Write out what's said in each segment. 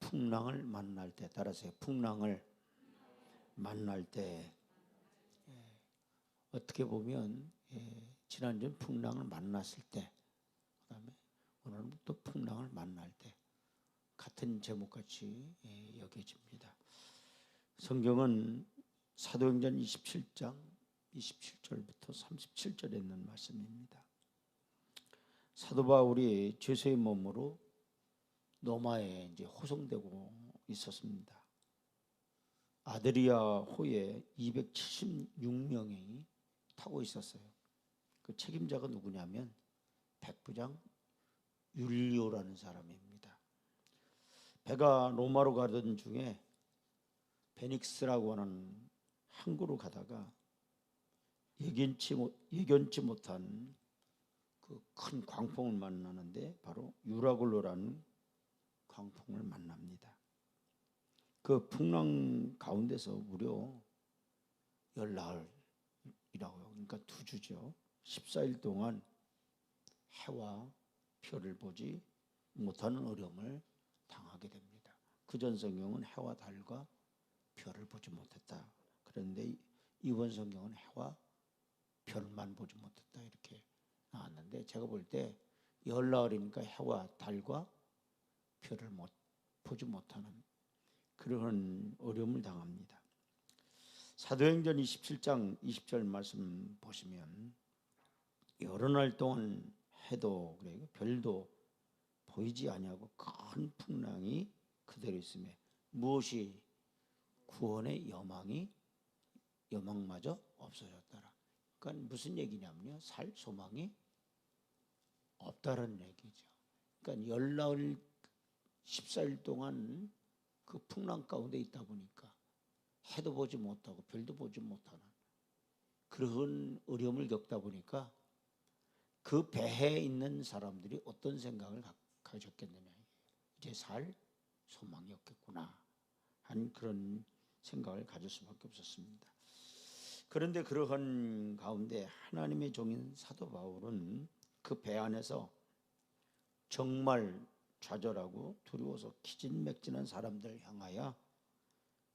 풍랑을 만날 때, 따라서 풍랑을 만날 때, 어떻게 보면 지난주는 풍랑을 만났을 때, 그다음에 오늘은 또 풍랑을 만날 때 같은 제목같이 여겨집니다. 성경은 사도행전 27장 27절부터 37절에 있는 말씀입니다. 사도 바울이 죄수의 몸으로 로마에 이제 호송되고 있었습니다. 아드리아 호에 276명이 타고 있었어요. 그 책임자가 누구냐면 백부장 율리오라는 사람입니다. 배가 로마로 가던 중에 베닉스라고 하는 항구로 가다가 예견치 못한 그 큰 광풍을 만나는데 바로 유라굴로라는 광풍을 만납니다. 그 풍랑 가운데서 무려 열나흘이라고요. 그러니까 2주죠. 14일 동안 해와 별을 보지 못하는 어려움을 당하게 됩니다. 그전 성경은 해와 달과 별을 보지 못했다. 그런데 이번 성경은 해와 별만 보지 못했다 이렇게 나왔는데, 제가 볼 때 열나흘이니까 해와 달과 별을 보지 못하는 그런 어려움을 당합니다. 사도행전 27장 20절 말씀 보시면 여러 날 동안 해도 그래요, 별도 보이지 아니하고 큰 풍랑이 그대로 있음에 무엇이 구원의 여망마저 없어졌더라. 그러니까 무슨 얘기냐면요, 살 소망이 없다는 얘기죠. 그러니까 열나흘 14일 동안 그 풍랑 가운데 있다 보니까 해도 보지 못하고 별도 보지 못하는 그런 어려움을 겪다 보니까 그 배에 있는 사람들이 어떤 생각을 가졌겠느냐, 이제 살 소망이 없겠구나 한 그런 생각을 가질 수밖에 없었습니다. 그런데 그러한 가운데 하나님의 종인 사도 바울은 그 배 안에서 정말 좌절하고 두려워서 기진맥진한 사람들 향하여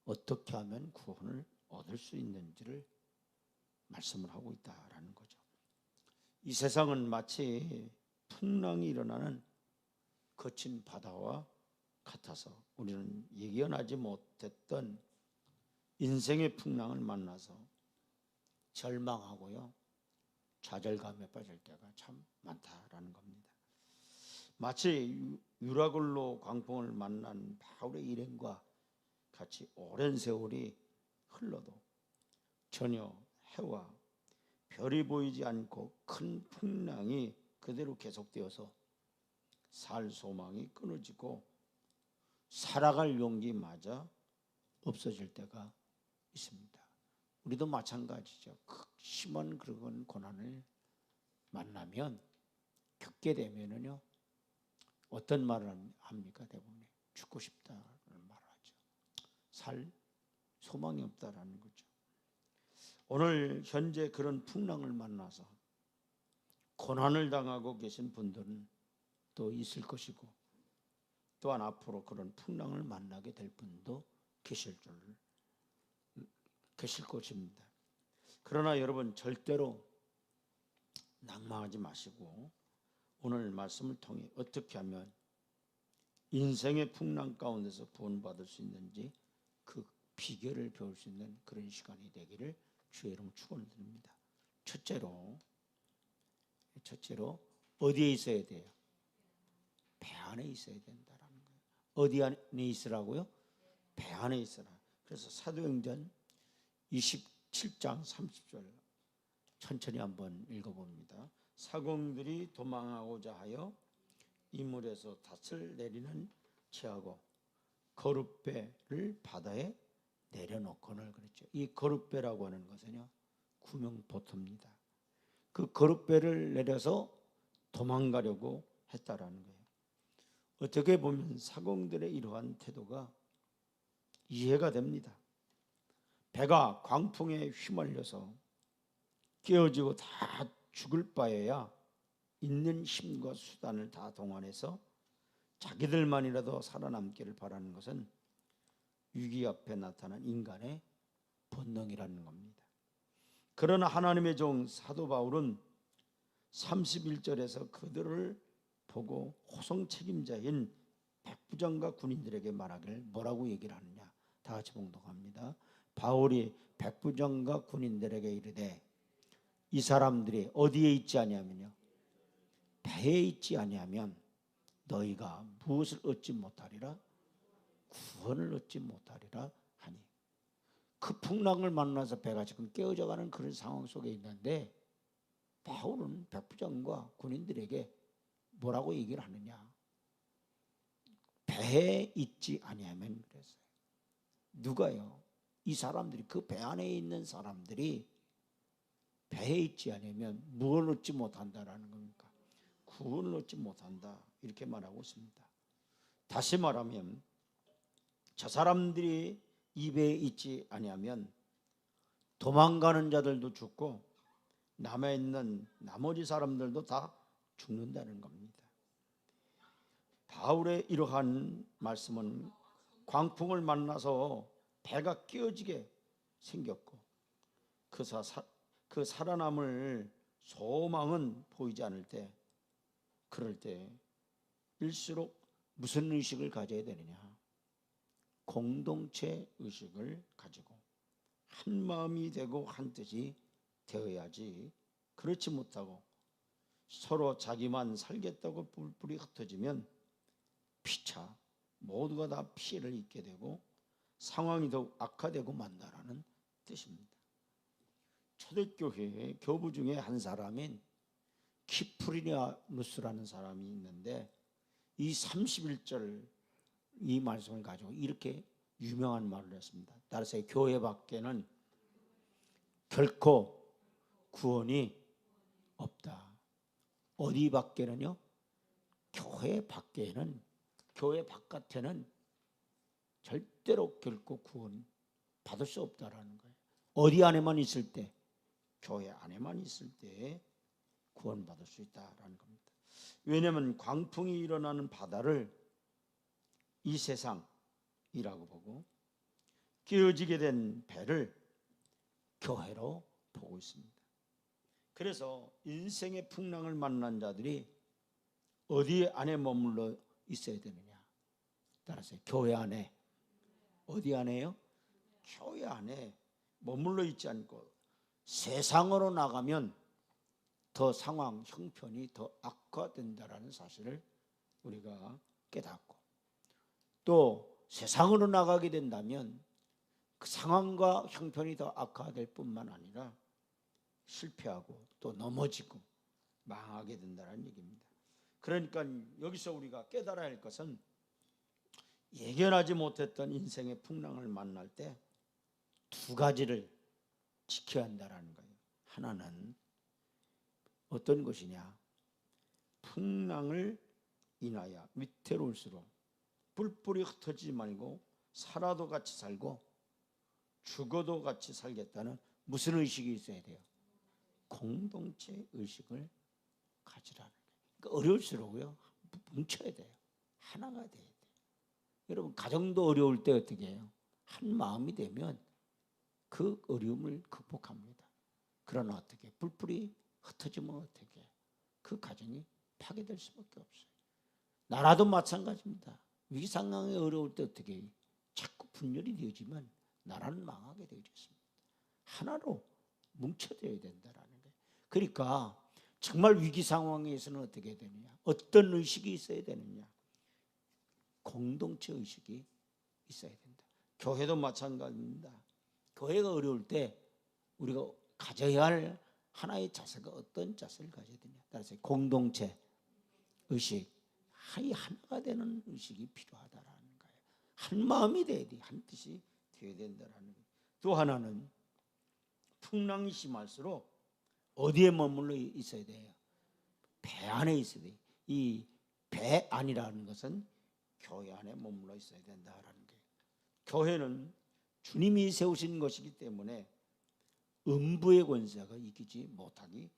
어떻게 하면 구원을 얻을 수 있는지를 말씀을 하고 있다라는 거죠. 이 세상은 마치 풍랑이 일어나는 거친 바다와 같아서 우리는 예견하지 못했던 인생의 풍랑을 만나서 절망하고요, 좌절감에 빠질 때가 참 많다라는 겁니다. 마치 유라굴로 광풍을 만난 바울의 일행과 같이 오랜 세월이 흘러도 전혀 해와 별이 보이지 않고 큰 풍랑이 그대로 계속되어서 살 소망이 끊어지고 살아갈 용기마저 없어질 때가 있습니다. 우리도 마찬가지죠. 심한 그런 고난을 만나면, 겪게 되면은요, 어떤 말을 합니까? 대부분 죽고 싶다는 말을 하죠. 살 소망이 없다라는 거죠. 오늘 현재 그런 풍랑을 만나서 고난을 당하고 계신 분들은 또 있을 것이고, 또한 앞으로 그런 풍랑을 만나게 될 분도 계실 것입니다. 그러나 여러분, 절대로 낭망하지 마시고 오늘 말씀을 통해 어떻게 하면 인생의 풍랑 가운데서 구원받을 수 있는지 그 비결을 배울 수 있는 그런 시간이 되기를 주의 이름으로 축원을 드립니다. 첫째로 어디에 있어야 돼요? 배 안에 있어야 된다라는 거예요. 어디 안에 있으라고요? 배 안에 있으라. 그래서 사도행전 27장 30절 천천히 한번 읽어봅니다. 사공들이 도망하고자 하여 이물에서 닷을 내리는 체하고 거룻배를 바다에 내려놓거늘 그랬죠. 이 거룻배라고 하는 것은요, 구명보트입니다. 그 거룻배를 내려서 도망가려고 했다라는 거예요. 어떻게 보면 사공들의 이러한 태도가 이해가 됩니다. 배가 광풍에 휘말려서 깨어지고 다 죽을 바에야 있는 힘과 수단을 다 동원해서 자기들만이라도 살아남기를 바라는 것은 위기 앞에 나타난 인간의 본능이라는 겁니다. 그러나 하나님의 종 사도 바울은 31절에서 그들을 보고 호송 책임자인 백부장과 군인들에게 말하길 뭐라고 얘기를 하느냐. 다 같이 봉독합니다. 바울이 백부장과 군인들에게 이르되 이 사람들이 어디에 있지 아니하면요, 배에 있지 아니하면 너희가 무엇을 얻지 못하리라? 구원을 얻지 못하리라 하니. 그 풍랑을 만나서 배가 지금 깨어져가는 그런 상황 속에 있는데 바울은 백부장과 군인들에게 뭐라고 얘기를 하느냐. 배에 있지 아니하면 그랬어요. 누가요? 이 사람들이, 그 배 안에 있는 사람들이 배에 있지 않으면 무엇을 얻지 못한다라는 겁니까? 구원을 얻지 못한다, 이렇게 말하고 있습니다. 다시 말하면 저 사람들이 이 배에 있지 아니하면 도망가는 자들도 죽고 남아있는 나머지 사람들도 다 죽는다는 겁니다. 바울의 이러한 말씀은 광풍을 만나서 배가 끼어지게 생겼고 그 살아남을 소망은 보이지 않을 때, 그럴 때일수록 무슨 의식을 가져야 되느냐? 공동체 의식을 가지고 한 마음이 되고 한 뜻이 되어야지. 그렇지 못하고 서로 자기만 살겠다고 뿔뿔이 흩어지면 피차 모두가 다 피해를 입게 되고 상황이 더욱 악화되고 만다라는 뜻입니다. 초대교회 교부 중에 한 사람인 키프리니아누스라는 사람이 있는데 이 31절 이 말씀을 가지고 이렇게 유명한 말을 했습니다. 따라서 교회 밖에는 결코 구원이 없다. 어디 밖에는요? 교회 밖에는, 교회 바깥에는 절대로 결코 구원 받을 수 없다라는 거예요. 어디 안에만 있을 때, 교회 안에만 있을 때 구원 받을 수 있다라는 겁니다. 왜냐하면 광풍이 일어나는 바다를 이 세상이라고 보고 끼어지게 된 배를 교회로 보고 있습니다. 그래서 인생의 풍랑을 만난 자들이 어디 안에 머물러 있어야 되느냐? 따라서 교회 안에. 어디 안에요? 교회 안에 머물러 있지 않고 세상으로 나가면 더 상황, 형편이 더 악화된다라는 사실을 우리가 깨닫고, 또 세상으로 나가게 된다면 그 상황과 형편이 더 악화될 뿐만 아니라 실패하고 또 넘어지고 망하게 된다는 얘기입니다. 그러니까 여기서 우리가 깨달아야 할 것은 예견하지 못했던 인생의 풍랑을 만날 때 두 가지를 지켜야 한다는 거예요. 하나는 어떤 것이냐? 풍랑을 인하여 위태로울수록 뿔뿔이 흩어지지 말고 살아도 같이 살고 죽어도 같이 살겠다는 무슨 의식이 있어야 돼요? 공동체 의식을 가지라는 거예요. 그러니까 어려울수록요, 뭉쳐야 돼요. 하나가 돼야 돼요. 여러분, 가정도 어려울 때 어떻게 해요? 한 마음이 되면 그 어려움을 극복합니다. 그러나 어떻게 뿔뿔이 흩어지면 어떻게 해요? 그 가정이 파괴될 수밖에 없어요. 나라도 마찬가지입니다. 위기 상황이 어려울 때 어떻게 해요? 자꾸 분열이 되어지면 나라는 망하게 되어 있습니다. 하나로 뭉쳐져야 된다라는 거예요. 그러니까 정말 위기 상황에서는 어떻게 해야 되느냐? 어떤 의식이 있어야 되느냐? 공동체 의식이 있어야 된다. 교회도 마찬가지입니다. 교회가 어려울 때 우리가 가져야 할 하나의 자세가 어떤 자세를 가져야 되냐? 따라서 공동체 의식, 하나가 되는 의식이 필요하다라는 거예요. 한 마음이 돼야 돼, 한 뜻이 되어야 된다라는 거예요. 또 하나는 풍랑이 심할수록 어디에 머물러 있어야 돼요? 배 안에 있어야 돼요. 이 배 안이라는 것은 교회 안에 머물러 있어야 된다라는 거예요. 교회는 주님이 세우신 것이기 때문에 음부의 권세가 이기지 못하기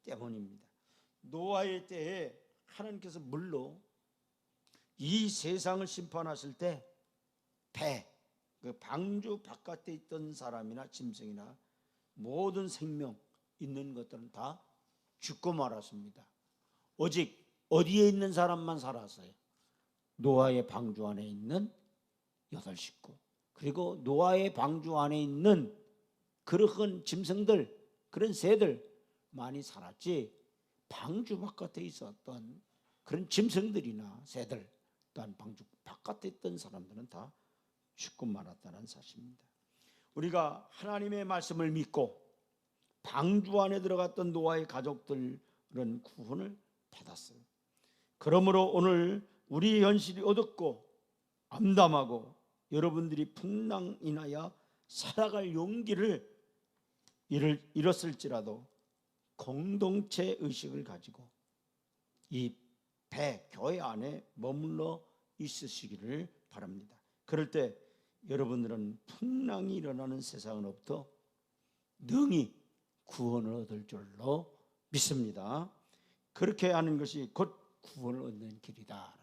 때문입니다. 노아의 때에 하나님께서 물로 이 세상을 심판하실 때 배, 그 방주 바깥에 있던 사람이나 짐승이나 모든 생명 있는 것들은 다 죽고 말았습니다. 오직 어디에 있는 사람만 살았어요? 노아의 방주 안에 있는 8식구, 그리고 노아의 방주 안에 있는 그런 짐승들, 그런 새들 많이 살았지, 방주 바깥에 있었던 그런 짐승들이나 새들, 또한 방주 바깥에 있던 사람들은 다 죽고 말았다는 사실입니다. 우리가 하나님의 말씀을 믿고 방주 안에 들어갔던 노아의 가족들은 구원을 받았어요. 그러므로 오늘 우리 현실이 어둡고 암담하고 여러분들이 풍랑 인하여 살아갈 용기를 잃었을지라도 공동체 의식을 가지고 이 배, 교회 안에 머물러 있으시기를 바랍니다. 그럴 때 여러분들은 풍랑이 일어나는 세상으로부터 능히 구원을 얻을 줄로 믿습니다. 그렇게 하는 것이 곧 구원을 얻는 길이다.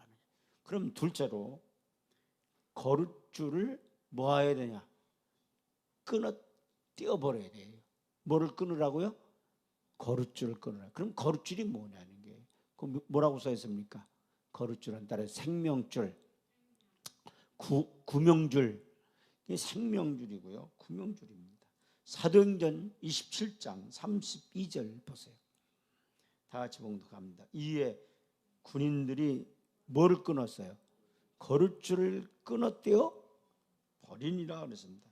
그럼 둘째로 거룻줄을 뭐 해야 되냐? 끊어 떼어버려야 돼요. 뭐를 끊으라고요? 거룻줄을 끊으라. 그럼 거룻줄이 뭐냐는 게, 그 뭐라고 써 있습니까? 거룻줄은 따라 생명줄, 구명줄, 이게 생명줄이고요, 구명줄입니다. 사도행전 27장 32절 보세요. 다 같이 봉독합니다. 이에 군인들이 뭐를 끊었어요? 거룻줄을 끊어떼어 버리니라 그랬습니다.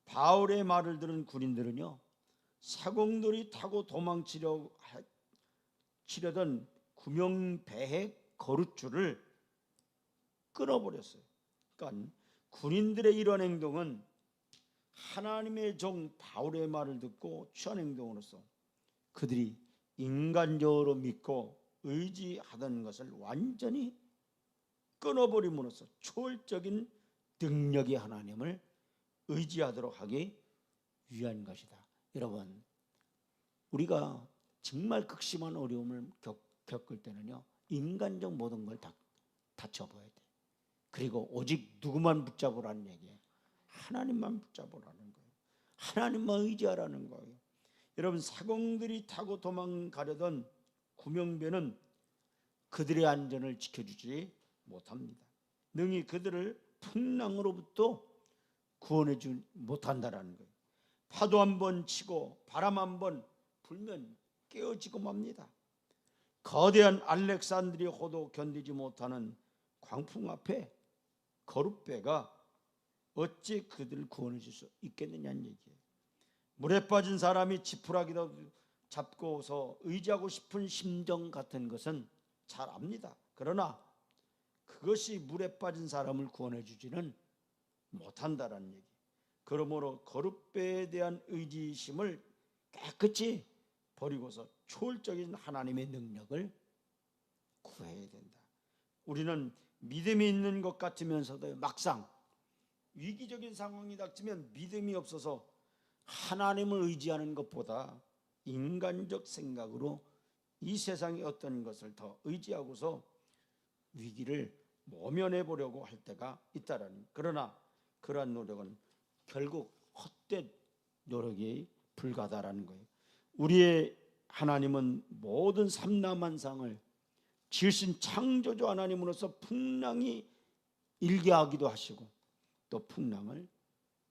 바울의 말을 들은 군인들은요, 사공들이 타고 도망치려던 구명배의 거룻줄을 끊어버렸어요. 그러니까 군인들의 이런 행동은 하나님의 종 바울의 말을 듣고 취한 행동으로서 그들이 인간적으로 믿고 의지하던 것을 완전히 끊어버림으로써 초월적인 능력의 하나님을 의지하도록 하기 위한 것이다. 여러분, 우리가 정말 극심한 어려움을 겪을 때는요, 인간적 모든 걸 다 접어야 돼. 그리고 오직 누구만 붙잡으라는 얘기예요? 하나님만 붙잡으라는 거예요. 하나님만 의지하라는 거예요. 여러분, 사공들이 타고 도망가려던 구명배는 그들의 안전을 지켜주지 못합니다. 능히 그들을 풍랑으로부터 구원해주지 못한다라는 거예요. 파도 한 번 치고 바람 한 번 불면 깨어지고 맙니다. 거대한 알렉산드리아 호도 견디지 못하는 광풍 앞에 거룻배가 어찌 그들을 구원해 줄 수 있겠느냐는 얘기예요. 물에 빠진 사람이 지푸라기도 잡고서 의지하고 싶은 심정 같은 것은 잘 압니다. 그러나 그것이 물에 빠진 사람을 구원해 주지는 못한다라는 얘기. 그러므로 거룻배에 대한 의지심을 깨끗이 버리고서 초월적인 하나님의 능력을 구해야 된다. 우리는 믿음이 있는 것 같으면서도 막상 위기적인 상황이 닥치면 믿음이 없어서 하나님을 의지하는 것보다 인간적 생각으로 이 세상의 어떤 것을 더 의지하고서 위기를 모면해 보려고 할 때가 있다라는. 그러나 그러한 노력은 결국 헛된 노력이 불가다라는 거예요. 우리의 하나님은 모든 삼라만상을 지으신 창조주 하나님으로서 풍랑이 일게 하기도 하시고 또 풍랑을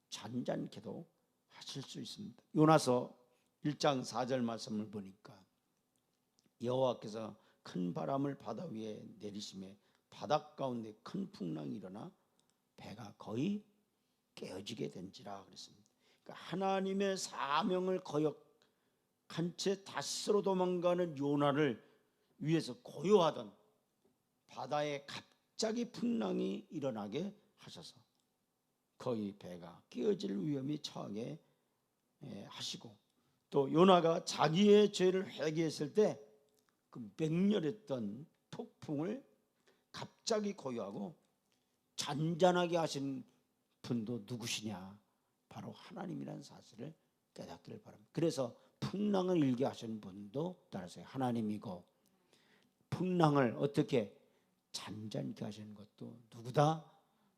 잔잔케도 하실 수 있습니다. 요나서 1장 4절 말씀을 보니까 여호와께서 큰 바람을 바다 위에 내리심에 바닷 가운데 큰 풍랑이 일어나 배가 거의 깨어지게 된지라 그랬습니다. 그러니까 하나님의 사명을 거역한 채 다시로 도망가는 요나를 위해서 고요하던 바다에 갑자기 풍랑이 일어나게 하셔서 거의 배가 깨어질 위험이 처하게 하시고, 또 요나가 자기의 죄를 회개했을 때 그 맹렬했던 폭풍을 갑자기 고요하고 잔잔하게 하신 분도 누구시냐? 바로 하나님이라는 사실을 깨닫기를 바랍니다. 그래서 풍랑을 일게 하신 분도 따라서 하나님이고, 풍랑을 어떻게 잔잔케 하시는 것도 누구다?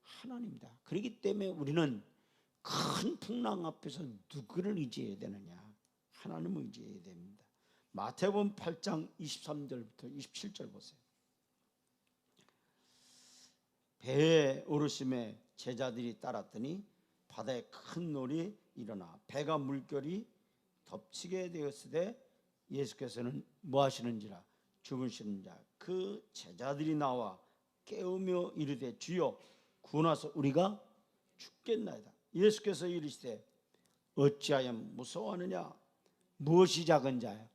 하나님이다. 그렇기 때문에 우리는 큰 풍랑 앞에서 누구를 의지해야 되느냐? 하나님을 의지해야 됩니다. 마태복음 8장 23절부터 27절 보세요. 배에 오르심에 제자들이 따랐더니 바다에 큰 놀이 일어나 배가 물결이 덮치게 되었으되 예수께서는 뭐 하시는지라 죽으시는 자 그 제자들이 나와 깨우며 이르되 주여 구원하사 우리가 죽겠나이다. 예수께서 이르시되 어찌하여 무서워하느냐? 무엇이 작은 자야?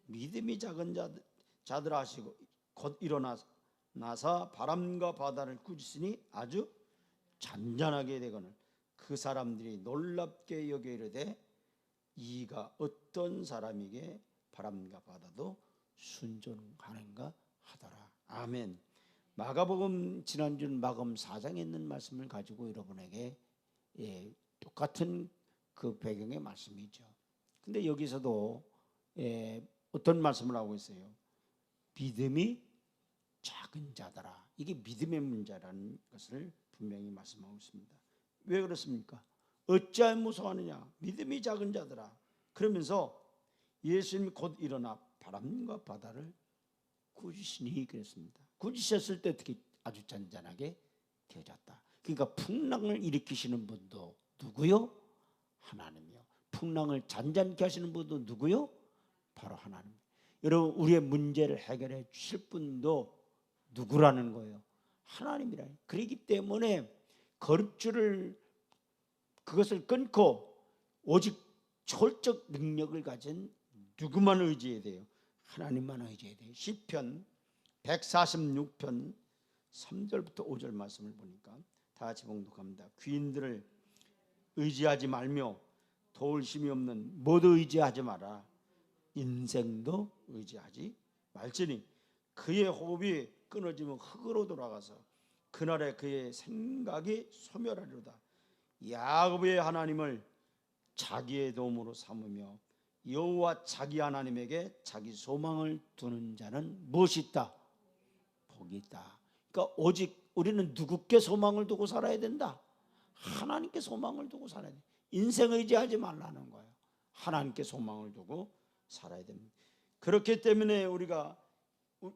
믿음이 작은 자들 하시고 곧 일어나서 바람과 바다를 꾸짖으니 아주 잔잔하게 되거늘 그 사람들이 놀랍게 여겨 이르되 이가 어떤 사람에게 바람과 바다도 순종하는가 하더라. 아멘. 마가복음 지난주는 마가복음 4장에 있는 말씀을 가지고 여러분에게 똑같은 그 배경의 말씀이죠. 근데 여기서도 어떤 말씀을 하고 있어요? 믿음이 작은 자더라. 이게 믿음의 문제라는 것을 분명히 말씀하고 있습니다. 왜 그렇습니까? 어찌하여 무서워하느냐? 믿음이 작은 자더라. 그러면서 예수님이 곧 일어나 바람과 바다를 꾸짖으시니 그랬습니다. 꾸짖으셨을 때 어떻게 아주 잔잔하게 되어졌다. 그러니까 풍랑을 일으키시는 분도 누구요? 하나님이요. 풍랑을 잔잔케 하시는 분도 누구요? 바로 하나님. 여러분 우리의 문제를 해결해 주실 분도 누구라는 거예요? 하나님이라. 그렇기 때문에 거듭줄을 그것을 끊고 오직 철적 능력을 가진 누구만 의지해야 돼요? 하나님만 의지해야 돼요. 시편 146편 3절부터 5절 말씀을 보니까 다 같이 봉독합니다. 귀인들을 의지하지 말며 도울 힘이 없는 모두 의지하지 마라. 인생도 의지하지 말지니 그의 호흡이 끊어지면 흙으로 돌아가서 그날에 그의 생각이 소멸하리로다. 야곱의 하나님을 자기의 도움으로 삼으며 여호와 자기 하나님에게 자기 소망을 두는 자는 무엇이 있다? 복이 있다. 그러니까 오직 우리는 누구께 소망을 두고 살아야 된다? 하나님께 소망을 두고 살아야 돼. 인생 의지하지 말라는 거예요. 하나님께 소망을 두고 살아야 됩니다. 그렇기 때문에 우리가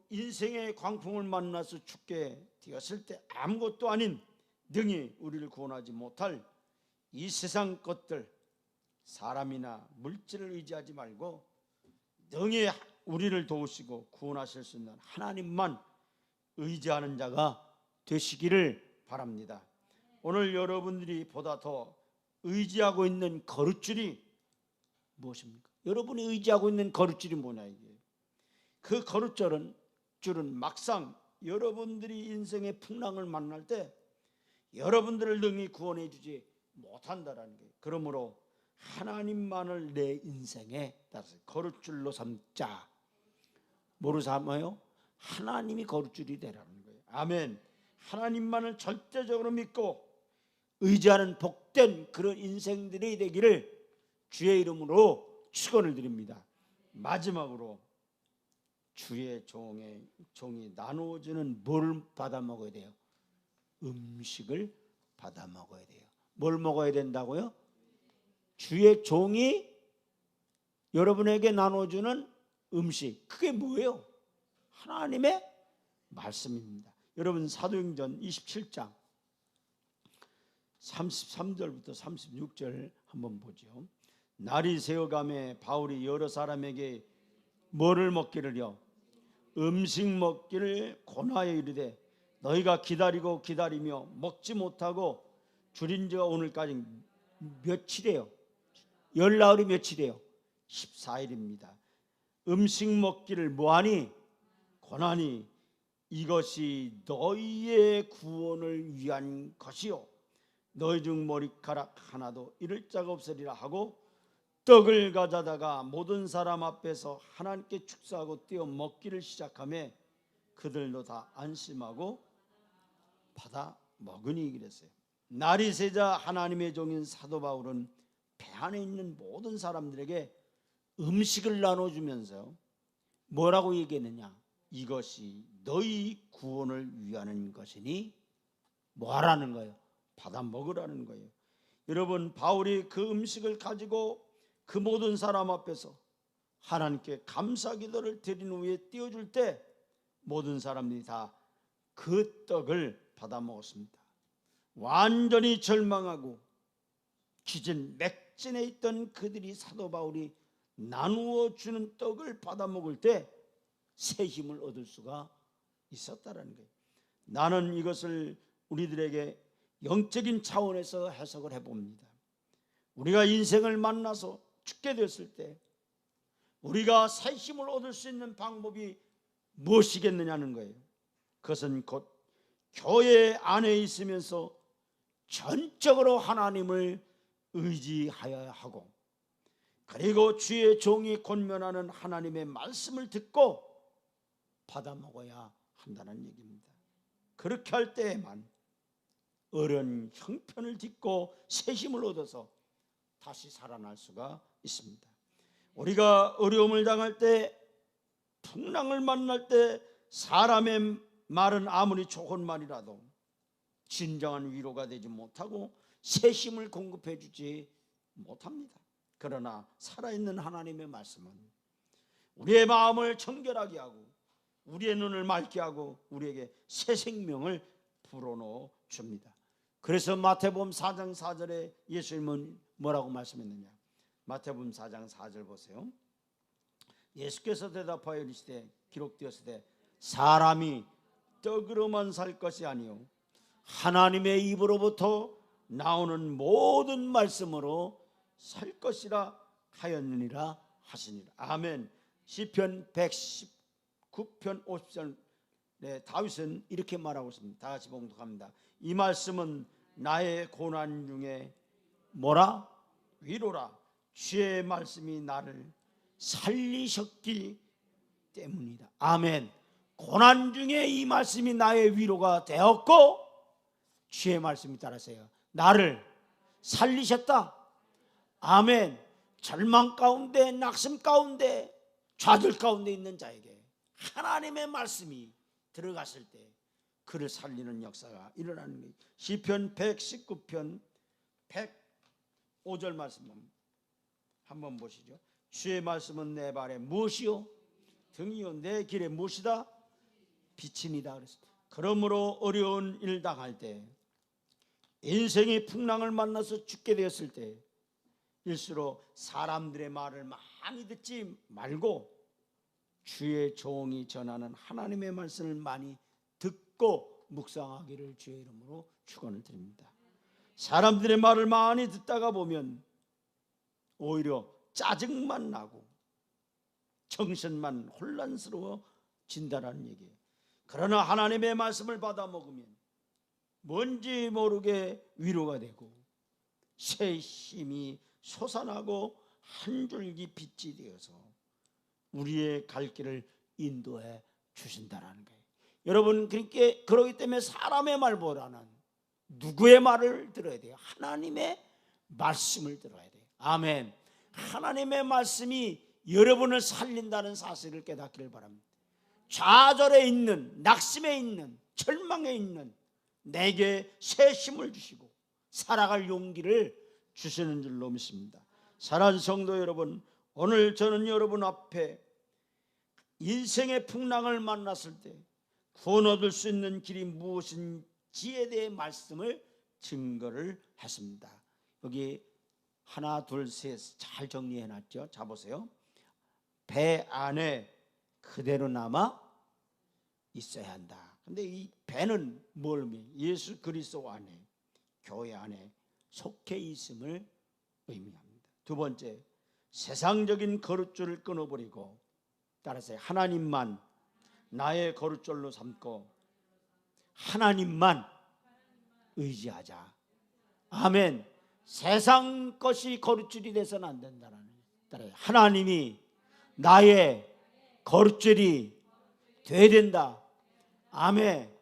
인생의 광풍을 만나서 죽게 되었을 때 아무것도 아닌 능히 우리를 구원하지 못할 이 세상 것들, 사람이나 물질을 의지하지 말고 능히 우리를 도우시고 구원하실 수 있는 하나님만 의지하는 자가 되시기를 바랍니다. 오늘 여러분들이 보다 더 의지하고 있는 거룻줄이 무엇입니까? 여러분이 의지하고 있는 거룻줄이 뭐냐 이게. 그 거룻줄은 막상 여러분들이 인생의 풍랑을 만날 때 여러분들을 능히 구원해 주지 못한다라는 거예요. 그러므로 하나님만을 내 인생에 따라서 거룻줄로 삼자. 뭐로 삼아요? 하나님이 거룻줄이 되라는 거예요. 아멘. 하나님만을 절대적으로 믿고 의지하는 복된 그런 인생들이 되기를 주의 이름으로 축원을 드립니다. 마지막으로 주의 종이 나누어주는 뭘 받아 먹어야 돼요? 음식을 받아 먹어야 돼요. 뭘 먹어야 된다고요? 주의 종이 여러분에게 나눠주는 음식. 그게 뭐예요? 하나님의 말씀입니다. 여러분 사도행전 27장 33절부터 36절 한번 보죠. 날이 새어가매 바울이 여러 사람에게 뭐를 먹기를요? 음식 먹기를 권하여 이르되 너희가 기다리고 기다리며 먹지 못하고 줄인 지가 오늘까지 며칠이에요? 열나흘이 며칠이에요? 14일입니다. 음식 먹기를 뭐하니? 권하니 이것이 너희의 구원을 위한 것이요 너희 중 머리카락 하나도 잃을 자가 없으리라 하고 떡을 가져다가 모든 사람 앞에서 하나님께 축사하고 떼어 먹기를 시작하며 그들도 다 안심하고 받아 먹으니 그랬어요. 날이 새자 하나님의 종인 사도 바울은 배 안에 있는 모든 사람들에게 음식을 나눠주면서 뭐라고 얘기했느냐? 이것이 너희 구원을 위하는 것이니 뭐하라는 거예요? 받아 먹으라는 거예요. 여러분, 바울이 그 음식을 가지고 그 모든 사람 앞에서 하나님께 감사 기도를 드린 후에 띄워줄 때 모든 사람들이 다 그 떡을 받아 먹었습니다. 완전히 절망하고 기진 맥진에 있던 그들이 사도 바울이 나누어 주는 떡을 받아 먹을 때 새 힘을 얻을 수가 있었다라는 거예요. 나는 이것을 우리들에게 영적인 차원에서 해석을 해봅니다. 우리가 인생을 만나서 죽게 됐을 때 우리가 새 힘을 얻을 수 있는 방법이 무엇이겠느냐는 거예요. 그것은 곧 교회 안에 있으면서 전적으로 하나님을 의지하여야 하고, 그리고 주의 종이 권면하는 하나님의 말씀을 듣고 받아 먹어야 한다는 얘기입니다. 그렇게 할 때에만 어려운 형편을 딛고 새 힘을 얻어서 다시 살아날 수가 있습니다. 우리가 어려움을 당할 때, 풍랑을 만날 때 사람의 말은 아무리 좋은 말이라도 진정한 위로가 되지 못하고 새 힘을 공급해 주지 못합니다. 그러나 살아있는 하나님의 말씀은 우리의 마음을 청결하게 하고 우리의 눈을 맑게 하고 우리에게 새 생명을 불어넣어 줍니다. 그래서 마태복음 4장 4절에 예수님은 뭐라고 말씀했느냐? 마태복음 4장 4절 보세요. 예수께서 대답하여 이르시되 기록되었으되 사람이 떡으로만 살 것이 아니요 하나님의 입으로부터 나오는 모든 말씀으로 살 것이라 하였느니라 하시니라. 아멘. 시편 119편 50절 다윗은 이렇게 말하고 있습니다. 다 같이 봉독합니다. 이 말씀은 나의 고난 중에 뭐라? 위로라. 주의 말씀이 나를 살리셨기 때문이다. 아멘. 고난 중에 이 말씀이 나의 위로가 되었고 주의 말씀이 따라서요 나를 살리셨다. 아멘. 절망 가운데, 낙심 가운데, 좌절 가운데 있는 자에게 하나님의 말씀이 들어갔을 때 그를 살리는 역사가 일어나는 거예요. 시편 119편 105절 말씀 한번 보시죠. 주의 말씀은 내 발에 무엇이요? 등이요. 내 길에 무엇이다? 빛이니다. 그러므로 어려운 일 당할 때, 인생의 풍랑을 만나서 죽게 되었을 때 일수록 사람들의 말을 많이 듣지 말고 주의 종이 전하는 하나님의 말씀을 많이 듣고 묵상하기를 주의 이름으로 축원을 드립니다. 사람들의 말을 많이 듣다가 보면 오히려 짜증만 나고 정신만 혼란스러워진다는 얘기예요. 그러나 하나님의 말씀을 받아 먹으면 뭔지 모르게 위로가 되고 새 힘이 솟아나고 한 줄기 빛이 되어서 우리의 갈 길을 인도해 주신다는 거예요. 여러분, 그렇기 때문에 사람의 말보다는 누구의 말을 들어야 돼요? 하나님의 말씀을 들어야 돼요. 아멘. 하나님의 말씀이 여러분을 살린다는 사실을 깨닫기를 바랍니다. 좌절에 있는, 낙심에 있는, 절망에 있는 내게 새 힘을 주시고 살아갈 용기를 주시는 줄로 믿습니다. 사랑하는 성도 여러분, 오늘 저는 여러분 앞에 인생의 풍랑을 만났을 때 구원 얻을 수 있는 길이 무엇인지에 대해 말씀을 증거를 했습니다. 여기 하나 둘 셋 잘 정리해놨죠. 자 보세요. 배 안에 그대로 남아 있어야 한다. 근데 이 배는 뭘 의미해요? 예수 그리스도 안에, 교회 안에 속해 있음을 의미합니다. 두 번째, 세상적인 거룻줄을 끊어버리고 따라서 하나님만 나의 거룻줄로 삼고 하나님만 의지하자. 아멘. 세상 것이 거룻줄이 돼서는 안 된다는 거예요. 하나님이 나의 거룻줄이 돼야 된다. 아멘.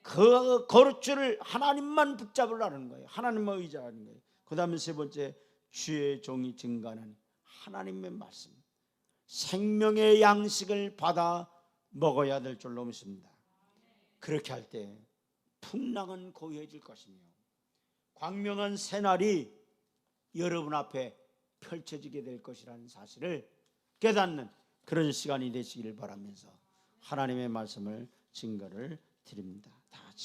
그 거룻줄을 하나님만 붙잡으라는 거예요. 하나님만 의지하는 거예요. 그 다음에 세 번째, 주의 종이 증거하는 하나님의 말씀, 생명의 양식을 받아 먹어야 될 줄로 믿습니다. 그렇게 할 때 풍랑은 고요해질 것이며 광명한 새날이 여러분 앞에 펼쳐지게 될 것이라는 사실을 깨닫는 그런 시간이 되시길 바라면서 하나님의 말씀을 증거를 드립니다.